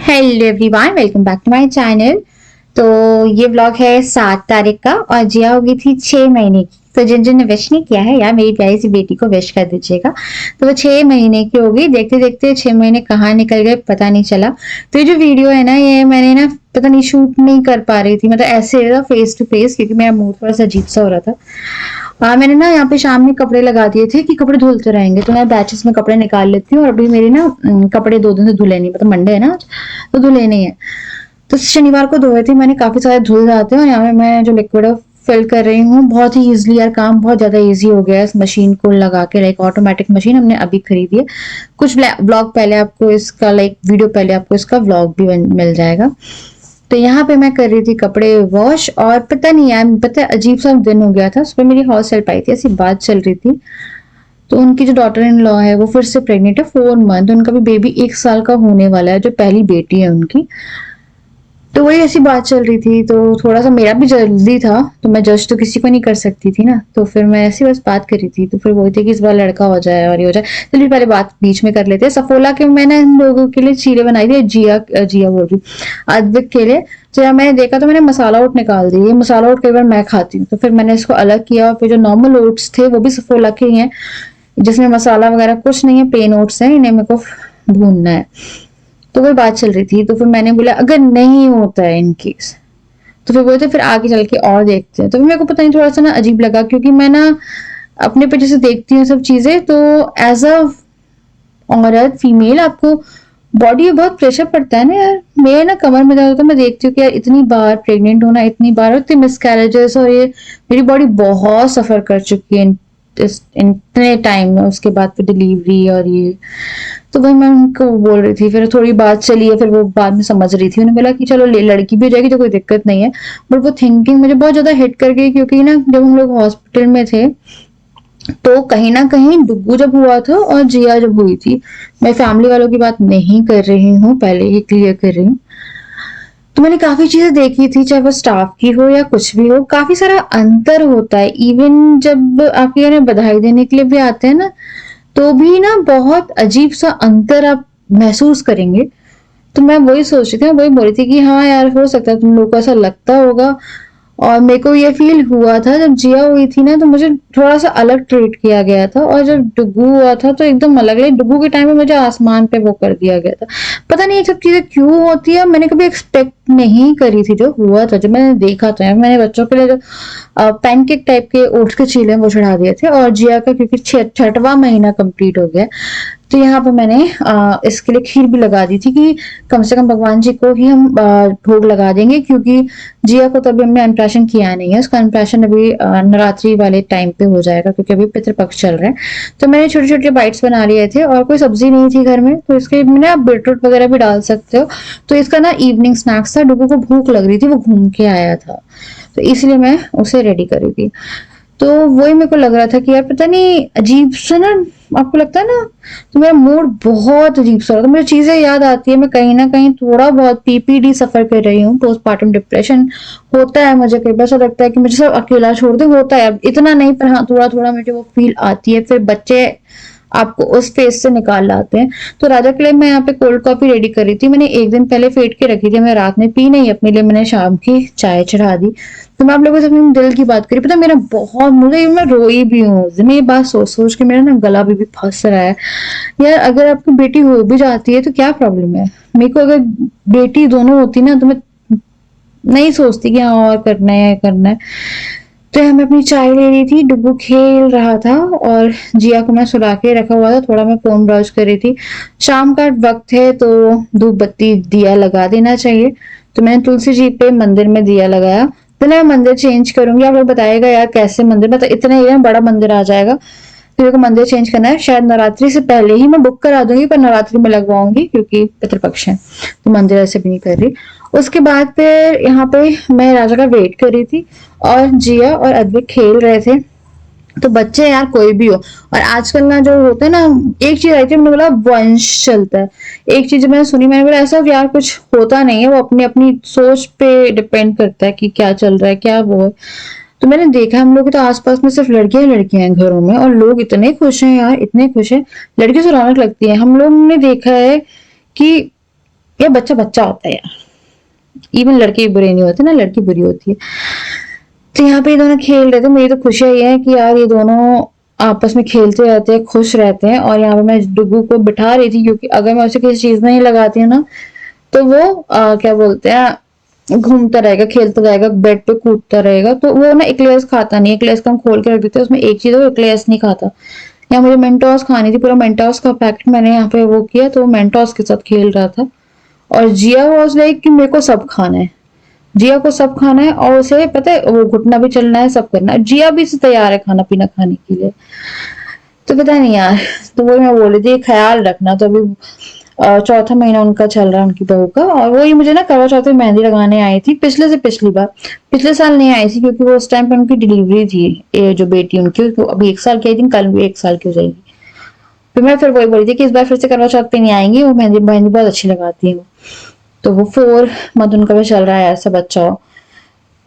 Hello everyone, welcome back to my channel. तो ये vlog है 7 तारीख का और जिया हो गई थी 6 महीने की। तो जिन जिन ने विश नहीं किया है यार, मेरी प्यारी सी बेटी को विश कर दीजिएगा। तो वो 6 महीने की हो गई। देखते देखते 6 महीने कहाँ निकल गए पता नहीं चला। तो ये जो वीडियो है ना, ये मैंने ना पता नहीं शूट नहीं कर पा रही थी, मतलब ऐसे फेस टू फेस, क्योंकि मेरा मूड थोड़ा सा अजीब सा हो रहा था। मैंने ना यहाँ पे शाम में कपड़े लगा दिए थे कि कपड़े धुलते रहेंगे, तो मैं बैचेस में कपड़े निकाल लेती हूँ। और अभी मेरे ना कपड़े 2 दिन से धुले नहीं, मतलब मंडे है ना आज, तो धुले नहीं है। तो शनिवार को धोए थे मैंने, काफी सारे धुल जाते हैं। और यहाँ पे मैं जो लिक्विड फिल कर रही हूँ, बहुत ही इजिली यार, काम बहुत ज्यादा इजी हो गया है इस मशीन को लगा के। लाइक ऑटोमेटिक मशीन हमने अभी खरीदी है। कुछ ब्लॉग पहले आपको इसका, लाइक वीडियो पहले आपको इसका व्लॉग भी मिल जाएगा। तो यहाँ पे मैं कर रही थी कपड़े वॉश, और पता नहीं यार, पता है अजीब सा दिन हो गया था। सुबह मेरी हाउस हेल्प आई थी, ऐसी बात चल रही थी। तो उनकी जो डॉटर इन लॉ है वो फिर से प्रेग्नेंट है, 4 मंथ। उनका भी बेबी 1 साल का होने वाला है, जो पहली बेटी है उनकी। तो वही ऐसी बात चल रही थी। तो थोड़ा सा मेरा भी जल्दी था, तो मैं जज तो किसी को नहीं कर सकती थी ना। तो फिर मैं ऐसी बस बात करी थी। तो फिर वही थी कि इस बार लड़का हो जाए और ये हो जाए। चलिए पहले बात बीच में कर लेते हैं। सफोला के मैंने इन लोगों के लिए चीले बनाई थी, जिया जिया बोल रही, अद्विक के लिए। तो जब मैंने देखा तो मैंने मसाला ओट निकाल दी। ये मसाला ओट कई बार मैं खाती हूँ, तो फिर मैंने इसको अलग किया। और फिर जो नॉर्मल ओट्स थे वो भी सफोला के ही हैं, जिसमें मसाला वगैरह कुछ नहीं है, प्लेन ओट्स हैं, इन्हें मेरे को भूनना है। तो वही बात चल रही थी। तो फिर मैंने बोला अगर नहीं होता है इन केस, तो फिर बोलते फिर आगे चल के और देखते हैं। तो फिर मेरे को पता नहीं, थोड़ा सा ना अजीब लगा, क्योंकि मैं ना अपने पे जैसे देखती हूँ सब चीजें, तो एज अ औरत फीमेल आपको बॉडी में बहुत प्रेशर पड़ता है ना यार। मेरे ना कमर में दर्द होता है, मैं देखती हूँ कि यार इतनी बार प्रेग्नेंट होना, इतनी बार और इतनी मिसकैरेजेस, और ये मेरी बॉडी बहुत सफर कर चुकी है इतने टाइम में। उसके बाद फिर डिलीवरी और ये, तो वही मैं उनको बोल रही थी। फिर थोड़ी बात चली है, फिर वो बाद में समझ रही थी। उन्होंने बोला कि चलो लड़की भी हो जाएगी तो कोई दिक्कत नहीं है। बट वो थिंकिंग मुझे बहुत ज्यादा हिट कर गई, क्योंकि ना जब हम लोग हॉस्पिटल में थे, तो कहीं ना कहीं डुग्गू जब हुआ था और जिया जब हुई थी, मैं फैमिली वालों की बात नहीं कर रही हूँ, पहले ही क्लियर कर रही हूँ। तो मैंने काफी चीजें देखी थी, चाहे वो स्टाफ की हो या कुछ भी हो, काफी सारा अंतर होता है। इवन जब आपके यहाँ बधाई देने के लिए भी आते हैं ना, तो भी ना बहुत अजीब सा अंतर आप महसूस करेंगे। तो मैं वही सोच रही थी, वही बोल रही थी कि हाँ यार, हो सकता है तुम लोग को ऐसा लगता होगा। और मेरे को ये फील हुआ था जब जिया हुई थी ना, तो मुझे थोड़ा सा अलग ट्रीट किया गया था। और जब डुगू हुआ था तो एकदम अलग। लाइक डुगू के टाइम में मुझे आसमान पे वो कर दिया गया था। पता नहीं ये सब चीजें क्यों होती है, मैंने कभी एक्सपेक्ट नहीं करी थी। जो हुआ था, जब मैंने देखा था, मैंने बच्चों के लिए जो पैनकेक टाइप के ओट्स के चीले वो चढ़ा दिए थे। और जिया का क्योंकि 6वां महीना कंप्लीट हो गया, तो यहाँ पे मैंने इसके लिए खीर भी लगा दी थी कि कम से कम भगवान जी को ही हम भोग लगा देंगे, क्योंकि जिया को तो अभी हमने अन्नप्राशन किया नहीं है। उसका अन्नप्राशन अभी नवरात्रि वाले टाइम पे हो जाएगा, क्योंकि अभी पितृपक्ष चल रहे हैं। तो मैंने छोटे छोटे बाइट्स बना लिए थे, और कोई सब्जी नहीं थी घर में, तो इसके मैंने आप बीटरूट वगैरह भी डाल सकते हो। तो इसका ना इवनिंग स्नैक्स था। डुगू को भूख लग रही थी, वो घूम के आया था, तो इसलिए मैं उसे रेडी करी थी। तो वही मेरे को लग रहा था कि यार पता नहीं अजीब सा ना, आपको लगता है ना, तो मेरा मूड बहुत अजीब सा होता है। मुझे चीजें याद आती है, मैं कहीं ना कहीं थोड़ा बहुत पीपीडी सफर कर रही हूँ, पोस्टमार्टम डिप्रेशन होता है मुझे। कई बार ऐसा लगता है कि मुझे सब अकेला छोड़ दे, होता है, अब इतना नहीं, पर हाँ थोड़ा थोड़ा मुझे वो फील आती है। फिर बच्चे आपको उस फेज से निकाल लाते हैं। तो राजा के लिए मैं यहाँ पे कोल्ड कॉफी रेडी कर रही थी। मैंने एक दिन पहले फेंट के रखी थी, मैं रात में पी नहीं, अपने लिए मैंने शाम की चाय चढ़ा दी। तो मैं आप लोगों से अपने दिल की बात करी, पता मेरा बहुत, मुझे मैं रोई भी हूँ मैं ये बात सोच सोच के, मेरा ना गला भी फंस रहा है। यार अगर आपकी बेटी हो भी जाती है तो क्या प्रॉब्लम है। मेरे को अगर बेटी दोनों होती ना, तो मैं नहीं सोचती कि हाँ और करना है या करना है। तो मैं अपनी चाय ले रही थी, डुगू खेल रहा था, और जिया को मैं सुला के रखा हुआ था। थोड़ा मैं फोन ब्राउज कर रही थी। शाम का वक्त है, तो धूप बत्ती दिया लगा देना चाहिए। तो मैंने तुलसी जी पे मंदिर में दिया लगाया। तो मैं मंदिर चेंज करूंगी, आप लोग बताइएगा यार कैसे मंदिर, मतलब इतना ही बड़ा मंदिर आ जाएगा। तो मेरे को मंदिर चेंज करना है, शायद नवरात्रि से पहले ही मैं बुक करा दूंगी, पर नवरात्रि में लगवाऊंगी क्योंकि पितृपक्ष है, तो मंदिर ऐसे भी नहीं कर रही। उसके बाद फिर यहाँ पे मैं राजा का वेट कर रही थी, और जिया और अद्विक खेल रहे थे। तो बच्चे यार कोई भी हो, और आजकल ना जो होता है ना, एक चीज आई थी, मैंने बोला वंश चलता है। एक चीज मैंने सुनी, मैंने बोला ऐसा यार कुछ होता नहीं है, वो अपनी अपनी सोच पे डिपेंड करता है कि क्या चल रहा है, क्या वो है। तो मैंने देखा हम लोग के तो आसपास में सिर्फ लड़कियां लड़कियां हैं घरों में, और लोग इतने खुश हैं यार, इतने खुश हैं। लड़कियों से रौनक लगती है। हम लोग ने देखा है कि या बच्चा बच्चा होता है यार, इवन लड़के बुरे नहीं होते ना, लड़की बुरी होती है। तो यहाँ पे ये दोनों खेल रहे थे, मेरी तो खुशियां ये है कि यार ये दोनों आपस में खेलते रहते हैं, खुश रहते हैं। और यहाँ पे मैं डुगू को बिठा रही थी, क्योंकि अगर मैं उसे किसी चीज में ही लगाती हूँ ना, तो वो क्या बोलते हैं, घूमता रहेगा, खेलता रहेगा, बेड पे कूदता रहेगा। तो वो ना एक्लेयर्स खाता नहीं, एक्लेयर्स को हम खोल के रख देते हैं, उसमें एक चीज है वो एक्लेयर्स नहीं खाता। या मुझे मेंटोस खानी थी, पूरा मेंटोस का पैकेट मैंने यहाँ पे वो किया, तो वो मेंटोस के साथ खेल रहा था। और जिया वाज लाइक कि मेरे को सब खाना है, जिया को सब खाना है, और उसे पता है वो घुटना भी चलना है, सब करना है। जिया भी से तैयार है खाना पीना खाने के लिए। तो पता नहीं यार, तो वो मैं बोल रही थी ख्याल रखना। तो अभी चौथा महीना उनका चल रहा है, उनकी बहू का। और वो ही मुझे ना करवा चौथ में मेहंदी लगाने आई थी, पिछले से पिछली बार। पिछले साल नहीं आई थी, क्योंकि वो उस टाइम पे उनकी डिलीवरी थी, ये जो बेटी उनकी, तो अभी 1 साल की आई थी, कल भी 1 साल की हो जाएगी। फिर मैं फिर वही बोली थी कि इस बार फिर से करवा चौथ पे नहीं आएंगी, वो मेहंदी मेहंदी बहुत अच्छी लगाती है। तो वो 4 मंथ उनका भी चल रहा है, ऐसा बच्चा हो।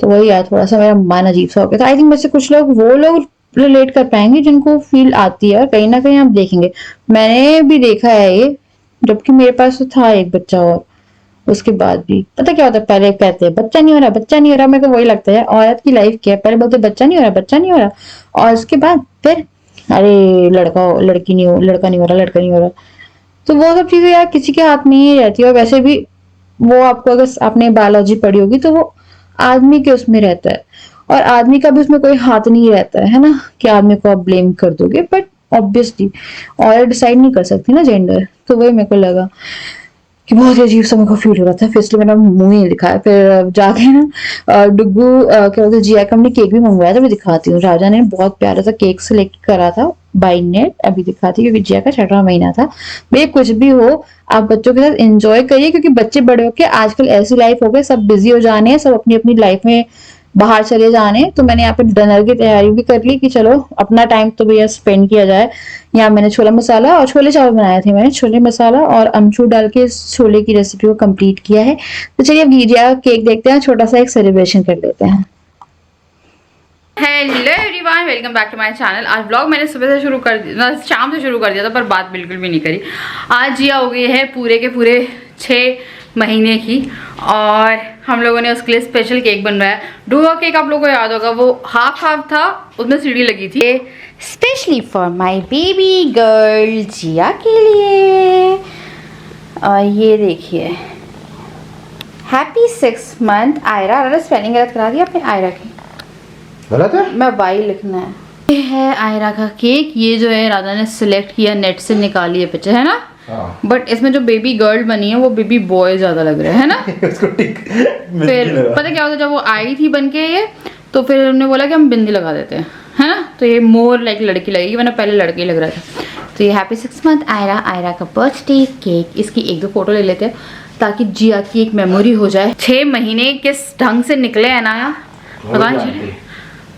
तो वही यार, थोड़ा सा मेरा मन अजीब सा हो गया था। आई थिंक मुझसे कुछ लोग, वो लोग रिलेट कर पाएंगे जिनको फील आती है, और कहीं ना कहीं आप देखेंगे, मैंने भी देखा है ये। जबकि मेरे पास तो था एक बच्चा, और उसके बाद भी पता क्या होता है, पहले कहते हैं बच्चा नहीं हो रहा, बच्चा नहीं हो रहा। मेरे को वही लगता है औरत की लाइफ क्या है, पहले बोलते बच्चा नहीं हो रहा, बच्चा नहीं हो रहा, और उसके बाद फिर अरे लड़का लड़की नहीं हो, लड़का नहीं हो रहा, लड़का नहीं हो रहा। तो वो सब चीजें यार किसी के हाथ में ही रहती है। और वैसे भी वो आपको, अगर आपने बायोलॉजी पढ़ी होगी, तो वो आदमी के उसमें रहता है, और आदमी का भी उसमें कोई हाथ नहीं रहता है ना, कि आदमी को आप ब्लेम कर दोगे। बट ऑब्वियसली औरत डिसाइड नहीं कर सकती ना जेंडर। तो वही मेरे को लगा कि बहुत अजीब सा मेरे को फील हो रहा था, फिर इसलिए मैंने मुंह ही दिखाया। फिर जाके ना डुगू क्या बोलते, जिया का हमने केक भी मंगवाया था, मैं दिखाती हूँ। राजा ने बहुत प्यारा सा केक सिलेक्ट करा था बाई नेट, अभी दिखाती हूँ, क्योंकि जिया का 6वां महीना था। भैया कुछ भी हो, आप बच्चों के साथ एंजॉय करिए, क्योंकि बच्चे बड़े होके आजकल ऐसी लाइफ हो गई, सब बिजी हो जाने हैं, सब अपनी अपनी लाइफ में बाहर चले जाने। तो मैंने यहाँ पे डिनर की तैयारी भी कर ली कि चलो अपना टाइम तो भैया स्पेंड किया जाए। यहाँ मैंने छोला मसाला और छोले चावल बनाए थे, मैंने छोले मसाला और अमचूर डाल के इस छोले की रेसिपी को कंप्लीट किया है। तो चलिए अब गिरिया केक देखते हैं, छोटा सा एक सेलिब्रेशन कर लेते हैं। Hello everyone, welcome back to my channel. आज व्लॉग मैंने सुबह से शुरू कर दिया, शाम से शुरू कर दिया था, पर बात बिल्कुल भी नहीं करी। आज जिया हो गई है पूरे के पूरे 6 महीने की, और हम लोगों ने उसके लिए स्पेशल केक बनवाया। डुआ केक आप लोगों को याद होगा, वो हाफ था, उसमें सीढ़ी लगी थी। Specially for my baby girl Jiya के लिए। और ये देखिए, हैप्पी 6 मंथ आयरा। स्पेलिंग गलत करा दी आपने आयरा की, गलत है, मैं वाई लिखना है। ये है आयरा का केक। ये जो है राधा ने सिलेक्ट किया, नेट से निकाली है पिक्चर, है ना। बट इसमें जो बेबी गर्ल बनी है वो बेबी बॉय ज्यादा लग रहा है ना। उसको ठीक फिर पता क्या होता, जब वो आई थी बन के ये, तो फिर उन्होंने बोला कि हम बिंदी लगा देते हैं, है ना। तो ये मोर लाइक लड़की लगेगी, वरना पहले लड़के लग रहा था। तो ये हैप्पी 6 मंथ आयरा, आयरा का बर्थडे केक। इसकी 1-2 फोटो ले लेते हैं, ताकि जिया की एक मेमोरी हो जाए। 6 महीने किस ढंग से निकले है ना यार, पता नहीं,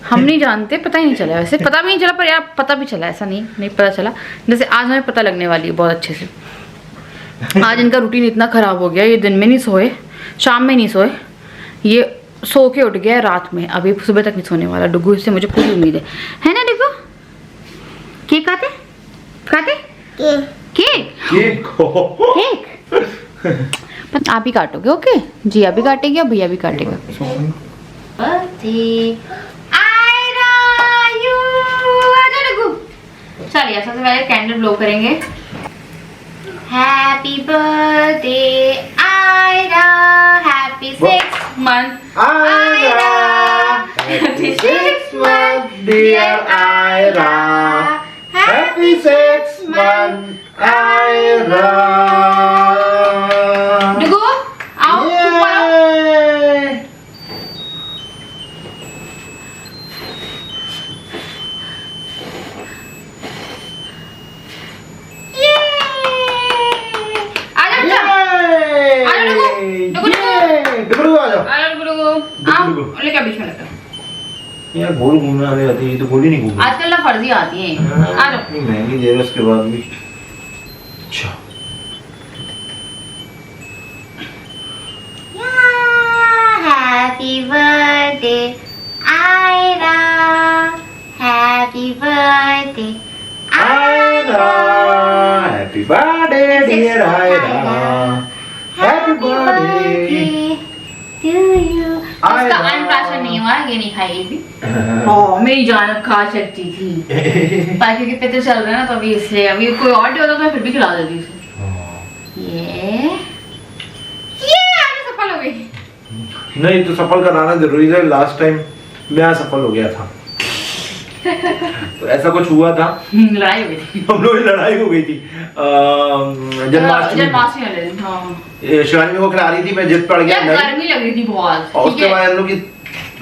हम नहीं जानते, पता ही नहीं चला। वैसे पता भी नहीं चला, पर यार पता भी चला, ऐसा नहीं पता चला। जैसे आज हमें पता लगने वाली है बहुत अच्छे से। आज इनका रूटीन इतना खराब हो गया, ये दिन में नहीं सोए, शाम में नहीं सोए, ये सो के उठ गया रात में, अभी सुबह तक नहीं सोने वाला। डुगू इससे मुझे पूरी उम्मीद है ना डुगू। केक खाते खाते केक केक आप ही काटोगे, ओके। जी अभी काटेगी, भैया भी काटेगा। चलिए सबसे पहले कैंडल ब्लो करेंगे। Happy birthday Aira, happy 6 month Aira, happy 6 month dear Aira, happy 6 month Aira. डुगू आओ, ऊपर आओ। यार गोल घूमने वाली आती है, तो गोल ही नहीं घूमती आजकल ना, फर्जी आती है। आ जाओ, महंगी दे रहा उसके बाद भी। अच्छा happy birthday Aira, happy birthday Aira, happy birthday dear Aira, happy birthday उसका अनप्राशन नहीं हुआ, ये नहीं खाएगी भी। ओह मेरी जान खा सकती थी पर क्योंकि पेट चल रहा है ना, तो अभी इसलिए, अभी कोई और डे होता तो मैं फिर भी खिला देती उसे। ये आगे सफल हो गई। नहीं तो सफल कराना जरूरी है। लास्ट टाइम मैं सफल हो गया था। तो ऐसा कुछ हुआ था, लड़ाई हुई थी, हम लोग की लड़ाई हो गई थी जन्माष्टमी वाले दिन। हाँ शिवानी को खिला रही थी, मैं जिद पड़ गया। गर्मी लग रही थी बहुत, और उसके बाद हम लोग की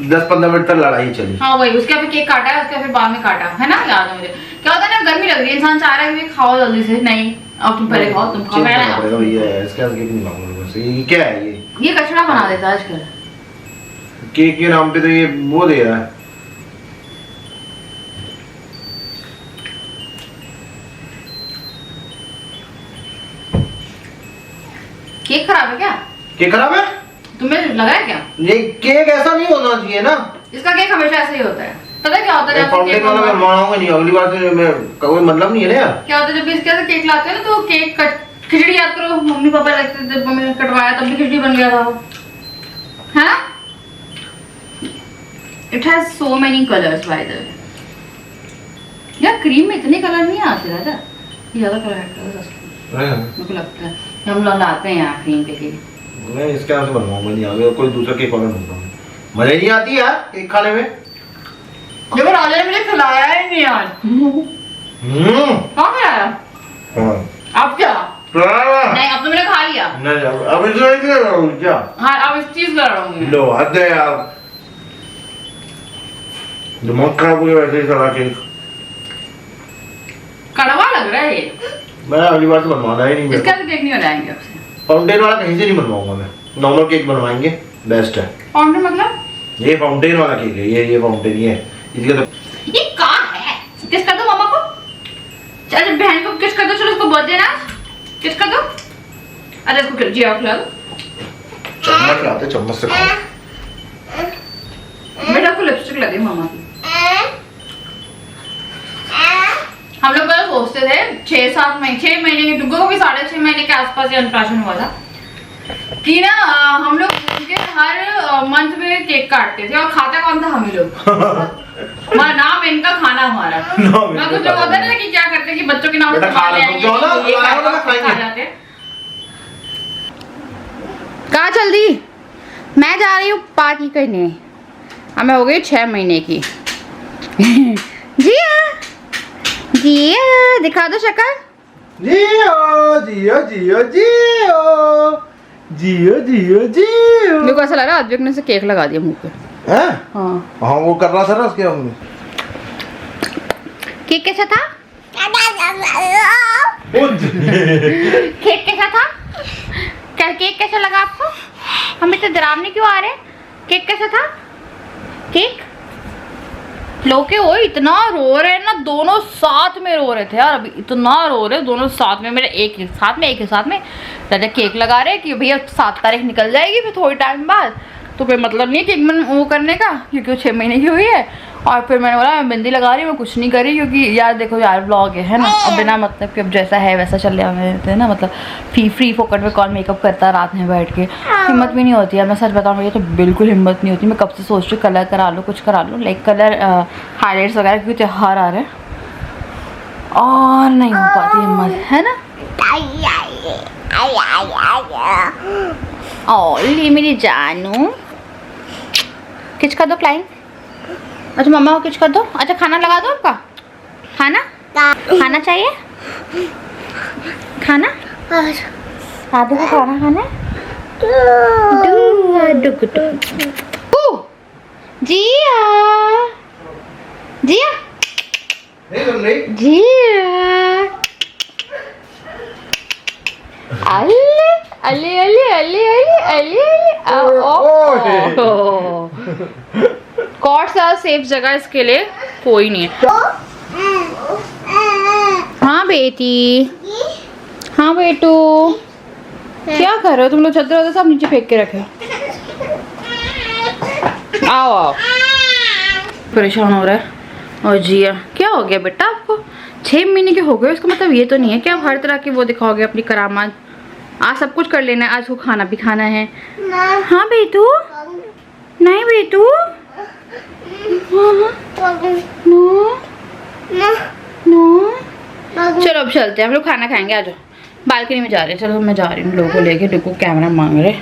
10-15 मिनट तक लड़ाई चली। हाँ वही, उसके फिर केक काटा है, उसके फिर बाद में काटा है ना, याद है मुझे। क्या होता है ना, गर्मी लग रही है, इंसान चाह रहा है कि खाओ जल्दी से, नहीं अब तुम पहले खाओ, तुम खाओ भैया। इसके आगे केक नहीं मांगूंगा। ये क्या है? ये कचरा बना देता है आजकल केक के नाम पे, तो ये वो दे रहा है। केक खराब है क्या? केक खराब है? तुम्हें लगा है क्या? ये केक ऐसा नहीं होना चाहिए ना। इसका केक हमेशा ऐसे ही होता है। पता है क्या होता है, फाउंटेन वाला मैं बनाऊंगा नहीं, अगली बार से मैं कोई मतलब नहीं है ना यार। क्या होता है, जब भी इसके केक लाते हैं ना, तो केक खिचड़ी याद करो, मम्मी पापा लगते थे, मम्मी ने कटवाया तब भी खिचड़ी बन गया था वो, है ना? It has so many colours by the way. यार क्रीम में इतने कलर नहीं आते राजा, ये ज्यादा कलर है मेरे को लगता है। हम लोग लाते हैं यहाँ क्रीम के केक। मैं इसके यहाँ से बनवाऊंगा नहीं, आगे कोई दूसरा केक ऑर्डर करूंगा। मजा ही नहीं आती यार केक खाने में। देखो राजा ने मुझे खिलाया ही नहीं यार। कहाँ खिलाया? अब क्या? नहीं अब तो मैंने खा लिया। नहीं अब इसलिए नहीं कर रहा हूँ क्या? हाँ अब इस चीज कर रहा हूँ। लो हद है यार, दिमाग खराब हो गया वैसे ही सारा केक। कड़वा लग रहा है ये। मैं अगली बार से बनवाना ही नहीं। इसका केक नहीं बनाएंगे आपसे। फाउंटेन वाला कहीं से नहीं बनवाऊंगा मैं, नॉर्मल केक बनवाएंगे, बेस्ट है। फाउंटेन मतलब? ये फाउंटेन वाला केक है, ये फाउंटेन ये इसके तो ये कहाँ है? किस कर दो मामा को, चल बहन को किस कर दो, चलो उसको बर्थडे ना किस कर दो। अरे इसको जी आप खिला दो, चम्मच लाते, चम्मच से खाओ। बेटा को लिपस्टिक लगी मामा की। हम लोग पहले सोचते थे 6 महीने के, डुग्गो को भी 6.5 महीने के आसपास ये अनप्राशन हुआ था कि ना, हम लोग हर मंथ में केक काटते थे और खाता कौन था? हम ही लोग। नाम इनका खाना हमारा। मैं कुछ लोग होता है ना कि क्या करते हैं कि बच्चों के नाम से खा जाते। कहाँ चल दी? मैं जा रही हूँ पार्टी करने। अब मैं हो गई 6 महीने की। जिया जिया दिखा दो शक्ल। जियो जियो जियो जियो जियो जियो जियो। मेरे को ऐसा लग रहा है अद्विक ने से केक लगा दिया मुंह पे। हैं? हाँ हाँ वो कर रहा था ना उसके हमने। केक कैसा था? केक कैसा था? केक कैसा लगा आपको? हम इतने डरावने क्यों आ रहे हैं? केक कैसा था? केक लो के हो, इतना रो रहे हैं ना, दोनों साथ में रो रहे थे यार, अभी इतना रो रहे दोनों साथ में, मेरे एक ही साथ में राजा केक लगा रहे कि भैया 7 तारीख निकल जाएगी फिर थोड़ी टाइम बाद, तो कोई मतलब नहीं है केक में वो करने का क्योंकि वो 6 महीने की हुई है। और फिर मैंने बोला मैं मेहंदी लगा रही हूँ, मैं कुछ नहीं कर रही क्योंकि यार देखो यार ब्लॉग है ना, अब बिना मतलब कि अब जैसा है वैसा चल रहे ना, मतलब फ्री फोकट में कौन मेकअप करता है रात में बैठ के, हिम्मत भी नहीं होती यार। मैं सच बताऊँ मुझे तो बिल्कुल हिम्मत नहीं होती। मैं कब से सोच रही हूँ कलर करा लो, कुछ करा लो, लाइक कलर हाईलाइट्स वगैरह, क्योंकि त्योहार आ रहे हैं और नहीं हो पाती हिम्मत, है ना। और ये मेरी जानू किच कर दो क्लाइंट। अच्छा मम्मा को किच कर दो। अच्छा खाना लगा दो आपका, खाना चाहिए, खाना आधे को खाना खाना जिया जिया जिया अल्ले अल्ले अल्ले अल्ले अल्ले अल्ले कॉट सा सेफ जगह इसके लिए कोई नहीं है। हाँ बेटी, हाँ बेटू, क्या कर रहे हो तुम लोग? चद्दर सब नीचे फेंक के रखे। आओ आओ, परेशान हो रहा है। और जिया क्या हो गया बेटा आपको? 6 महीने के हो गए, इसका मतलब ये तो नहीं है कि आप हर तरह की वो दिखाओगे अपनी करामात। आज सब कुछ कर लेना है, आज को खाना भी खाना है। हाँ बेटू, नहीं बेटू, नो। चलो अब चलते हैं, हम लोग खाना खाएंगे। आ जाओ, बालकनी में जा रहे हैं। चलो मैं जा रही हूँ लोगों को लेके, देखो कैमरा मांग रहे।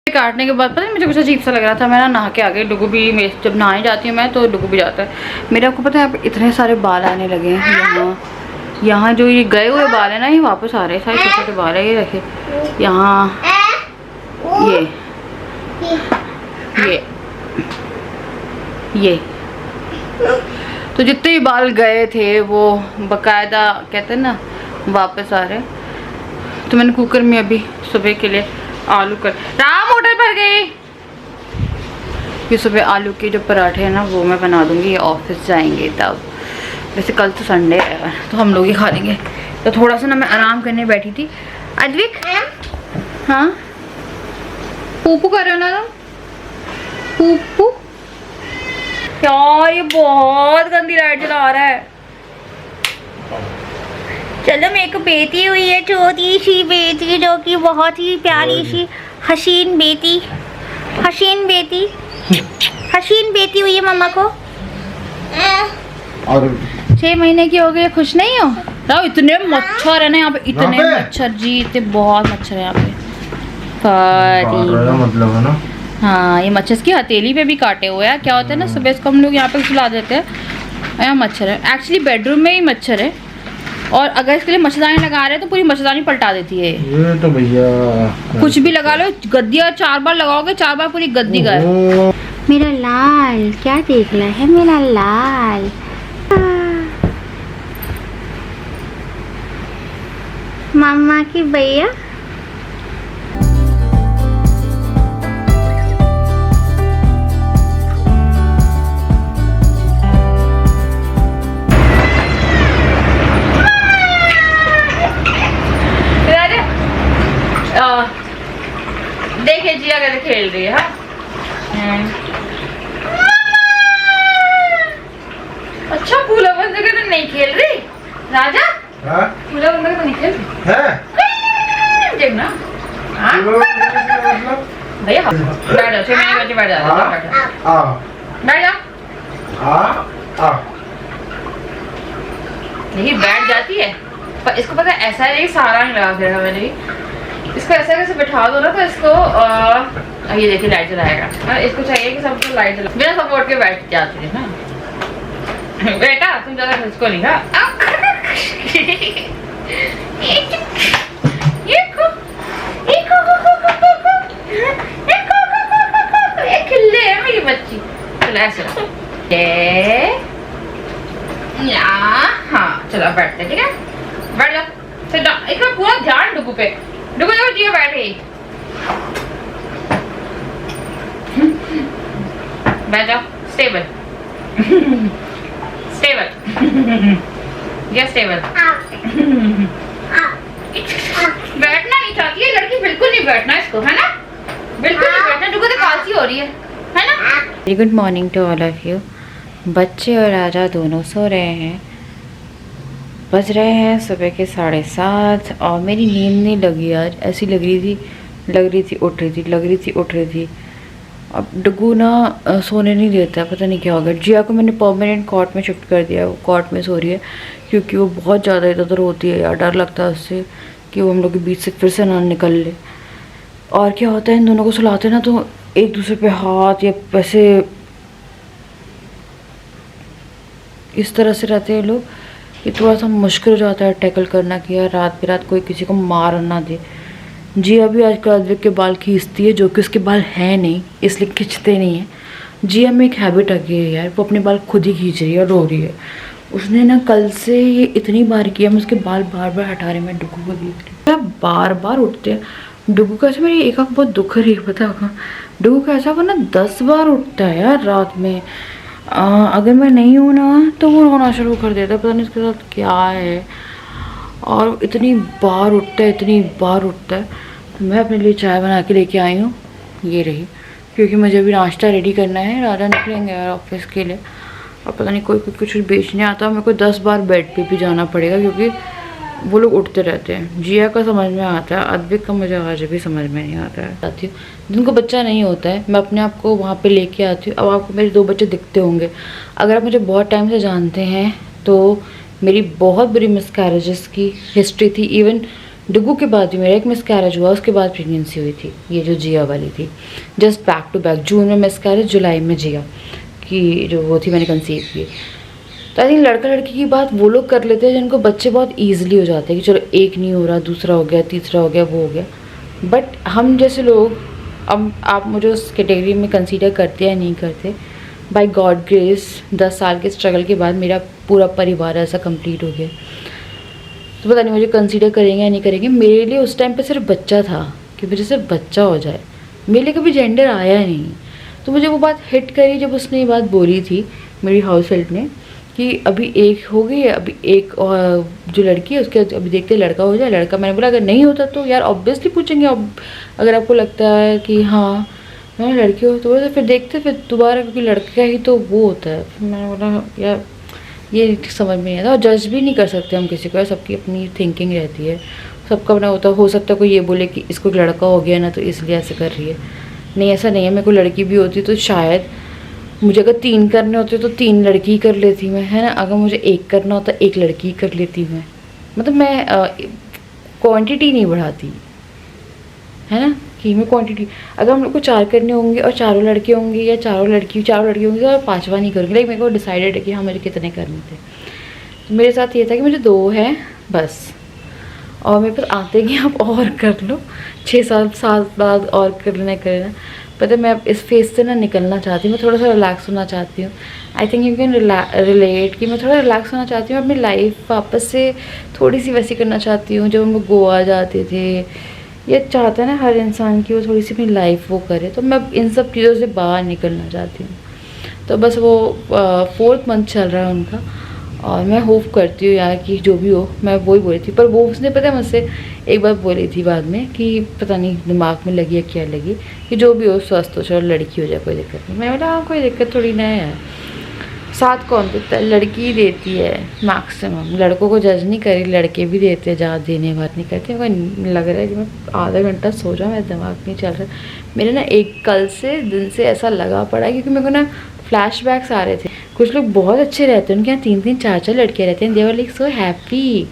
काटने के बाद पता नहीं मुझे कुछ अजीब सा लग रहा था। मैं ना नहा के आ गई। डुगू भी, जब नहाने जाती हूँ मैं तो डुगू भी जाता है। मेरे आपको पता है अब इतने सारे बाल आने लगे हैं यहाँ जो ये गए हुए बाल है ना, ये वापस आ रहे हैं। सारे छोटे छोटे बाल है, ये रखे यहाँ, ये तो जितने भी बाल गए थे वो बकायदा कहते हैं ना वापस आ रहे। तो मैंने कुकर में अभी सुबह के लिए आलू कर, राम मोटर भर गई। फिर सुबह आलू के जो पराठे हैं ना वो मैं बना दूंगी, ऑफिस जाएंगे तब। वैसे कल तो संडे है तो हम लोग ही खा लेंगे। तो थोड़ा सा ना मैं आराम करने बैठी थी। अद्विक, हाँ पूपू कर रहे हो ना तुम? पूपू यार ये बहुत गंदी लाइट जला रहा है। चलो मेरे को बेटी हुई है, छोटी सी बेटी जो कि बहुत ही प्यारी सी हसीन बेटी, हसीन बेटी, हसीन बेटी हुई है मम्मा को। और 6 महीने की हो गई। खुश नहीं हो? राव इतने मच्छर है ना यहाँ पे, इतने मच्छर जी, इतने बहुत मच्छर है यहाँ पे। मतलब है ना, हाँ ये मच्छर की हथेली पे भी काटे हुए हैं। क्या होता है ना, सुबह इसको हम लोग यहाँ पे सुला देते हैं, यहाँ मच्छर है। एक्चुअली बेडरूम में ही मच्छर है, और अगर इसके लिए मच्छरदानी लगा रहे हैं तो पूरी मच्छरदानी पलटा देती है। ये तो भैया कुछ भी लगा लो, गद्दियाँ 4 बार लगाओगे 4 बार पूरी गद्दी का है। मेरा लाल क्या देख रहा है, मेरा लाल। मम्मा की भैया देखिए जिया कैसे खेल रही है। अच्छा कूलर बंद करके तो नहीं खेल रही राजा? कूलर बंद करके तो नहीं खेल रही देख ना। भैया बैठ जाओ, 6 महीने के बच्चे बैठ जाओ, बैठ जाओ। नहीं बैठ जाती है, पर इसको पता है ऐसा है, सहारा नहीं लगा फिर मैंने भी इसको ऐसा कैसे बैठा दो ना तो इसको ये देखिए लाइट जलाएगा। इसको चाहिए कि सबको लाइट जला, बिना सपोर्ट के बैठ जाती है ना। बेटा तुम ज्यादा इसको नहीं खा। खिल्ले है मेरी बच्ची। चलो ऐसे हाँ चलो बैठते, ठीक है बैठ जाओ। इसका पूरा ध्यान डुगू पे, डुगू देखो जिया बैठ गई। बैठ जाओ, स्टेबल स्टेबल या स्टेबल। बैठना नहीं चाहती है लड़की, बिल्कुल नहीं बैठना इसको, है ना, बिल्कुल नहीं बैठना। डुगू तो कालसी हो रही है ना। Very good morning to all of you. बच्चे और राजा दोनों सो रहे हैं। बज रहे हैं सुबह के 7:30 और मेरी नींद नहीं लगी आज। ऐसी लग रही थी उठ रही थी, लग रही थी उठ रही थी। अब डुगू ना सोने नहीं देता, पता नहीं क्या हो गया। जिया को मैंने परमानेंट कॉट में शिफ्ट कर दिया, वो कॉट में सो रही है क्योंकि वो बहुत ज़्यादा इधर उधर होती है यार। डर लगता है उससे कि वो हम लोग के बीच से फिर से ना निकल ले। और क्या होता है, इन दोनों को सुलाते ना तो एक दूसरे पे हाथ या वैसे इस तरह से रहते हैं लोग कि थोड़ा सा मुश्किल हो जाता है टैकल करना कि यार रात बिरात कोई किसी को मार ना दे। जिया भी आजकल अद्विक के बाल खींचती है, जो कि उसके बाल हैं नहीं इसलिए खींचते नहीं हैं। जिया में एक हैबिट आ गई है यार, वो अपने बाल खुद ही खींच रही है और रो रही है। उसने ना कल से ये इतनी बार किया, मैं उसके बाल बार बार हटा रही, मैं डुगू को देख रही हूँ बार बार उठते हैं। डुगू का ऐसा मेरी एक आँख बहुत दुख रही है, पता होगा डुगू का ऐसा वो ना 10 बार उठता है यार रात में। अगर मैं नहीं हूँ ना तो वो रोना शुरू कर देता है, पता नहीं उसके साथ क्या है। और इतनी बार उठता है, इतनी बार उठता है। तो मैं अपने लिए चाय बना के लेके आई हूँ, ये रही, क्योंकि मुझे अभी नाश्ता रेडी करना है। राजा निकलेंगे यार ऑफिस के लिए, और पता नहीं कोई कुछ बेचने आता है, मेरे को 10 बार बेड पे भी जाना पड़ेगा क्योंकि वो लोग उठते रहते हैं। जिया का समझ में आता है, अद्विक का मुझे आज भी समझ में नहीं आता है। आती हूँ जिनको बच्चा नहीं होता है, मैं अपने आप को वहाँ पे लेके आती हूँ। अब आपको मेरे 2 बच्चे दिखते होंगे, अगर आप मुझे बहुत टाइम से जानते हैं तो मेरी बहुत बुरी मिसकैरेजेस की हिस्ट्री थी। इवन डुगू के बाद भी मेरा एक मिसकैरेज हुआ, उसके बाद प्रेगनेंसी हुई थी, ये जो जिया वाली थी, जस्ट बैक टू बैक। जून में मिसकैरेज, जुलाई में जिया की जो वो थी मैंने कंसीव की। तो आई थिंक लड़का लड़की की बात वो लोग कर लेते हैं जिनको बच्चे बहुत ईजिली हो जाते हैं कि चलो एक नहीं हो रहा, दूसरा हो गया, तीसरा हो गया, वो हो गया। बट हम जैसे लोग, अब आप मुझे उस कैटेगरी में कंसीडर करते या नहीं करते, बाय गॉड ग्रेस 10 साल के स्ट्रगल के बाद मेरा पूरा परिवार ऐसा कंप्लीट हो गया। तो पता नहीं मुझे कंसीडर करेंगे या नहीं करेंगे। मेरे लिए उस टाइम पे सिर्फ बच्चा था कि मुझे सिर्फ बच्चा हो जाए, मेरे लिए कभी जेंडर आया नहीं। तो मुझे वो बात हिट करी जब उसने ये बात बोली थी मेरी हाउस हेल्प ने कि अभी एक हो गई है, अभी एक और जो लड़की है उसके अभी देखते लड़का हो जाए। लड़का, मैंने बोला अगर नहीं होता तो यार ऑब्वियसली पूछेंगे, अब अगर आपको लगता है कि हाँ मैं लड़की हो तो फिर देखते फिर दोबारा, क्योंकि लड़का ही तो वो होता है। फिर मैंने बोला यार ये समझ में नहीं आता, और जज भी नहीं कर सकते हम किसी को, सबकी अपनी थिंकिंग रहती है, सबका अपना होता। हो सकता है कोई ये बोले कि इसको लड़का हो गया ना तो इसलिए ऐसे कर रही है। नहीं, ऐसा नहीं है। मेरे को लड़की भी होती तो शायद मुझे अगर 3 करने होते तो 3 लड़की कर लेती मैं, है ना। अगर मुझे 1 करना होता 1 लड़की कर लेती मैं। मतलब मैं क्वांटिटी नहीं बढ़ाती, है ना, कि मैं क्वांटिटी। अगर हम लोग को 4 करने होंगे और चारों लड़के होंगे या चारों लड़की होंगी तो 5वां नहीं करूँगी। लाइक मेरे को डिसाइडेड है कि हाँ मुझे कितने करने थे। तो मेरे साथ ये था कि मुझे 2 है बस, और मेरे पास आते कि आप और कर लो, 6 साल बाद और कर लेना। पता है मैं अब इस फेज से ना निकलना चाहती हूँ, मैं थोड़ा सा रिलैक्स होना चाहती हूँ। I think you can relate कि मैं थोड़ा रिलैक्स होना चाहती हूँ, अपनी लाइफ वापस से थोड़ी सी वैसी करना चाहती हूँ जब हम लोग गोवा जाते थे। ये चाहता है ना हर इंसान की वो थोड़ी सी अपनी लाइफ वो करे, तो मैं इन सब चीज़ों से बाहर निकलना चाहती हूँ। तो बस वो 4th मंथ चल रहा है उनका, और मैं होप करती हूँ यार कि जो भी हो। मैं वही बोली थी, पर वो उसने पता है मुझसे एक बार बोली थी बाद में कि पता नहीं दिमाग में लगी या क्या लगी कि जो भी हो स्वस्थ हो, चलो लड़की हो जाए कोई दिक्कत नहीं। मैं बोला हाँ कोई दिक्कत थोड़ी ना है यार, साथ कौन देता है, लड़की देती है मैक्सिमम। लड़कों को जज नहीं करी, लड़के भी देते हैं, ज़्यादा देने बात नहीं करते। मुझे लग रहा है कि मैं आधा घंटा सो जाऊँ, मेरा दिमाग नहीं चल रहा। मेरे ना एक कल से दिन से ऐसा लगा पड़ा है क्योंकि मेरे को ना फ्लैशबैक्स आ रहे थे। कुछ लोग बहुत अच्छे रहते हैं, उनके यहाँ 3-3 4-4 लड़कियाँ रहते हैं, दे वर लाइक सो हैप्पी।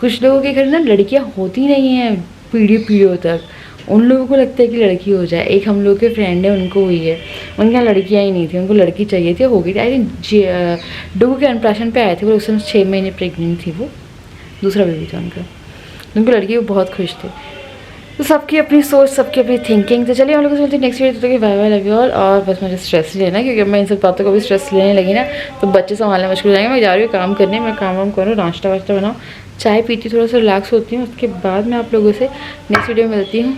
कुछ लोगों के घर ना लड़कियाँ होती नहीं हैं पीढ़ियों तक, उन लोगों को लगता है कि लड़की हो जाए। एक हम लोग के फ्रेंड है, उनको हुई है, उनके यहाँ लड़कियाँ ही नहीं थी, उनको लड़की चाहिए थी, हो गई थी। आई थिंक डुगू के अन्नप्राशन पे आए थे वो, उस समय 6 महीने प्रेग्नेंट थी वो, दूसरा बेबी था उनका। उनकी लड़की वो बहुत खुश थे। तो सबकी अपनी सोच, सबकी अपनी थिंकिंग। तो चलिए हम लोग को चलते नेक्स्ट वीडियो, तो bye bye, love you all. और बस मुझे स्ट्रेस लेना, क्योंकि मैं इन सब बातों को भी स्ट्रेस लेने लगी ना तो बच्चे संभालने मुश्किल हो जाएंगे। मैं जा रही हूँ काम करने, मैं काम वाम करूँ, नाश्ता वाश्ता बनाऊँ, चाय पीती, थोड़ा सा रिलैक्स होती हूँ, उसके बाद मैं आप लोगों से नेक्स्ट वीडियो में मिलती हूँ।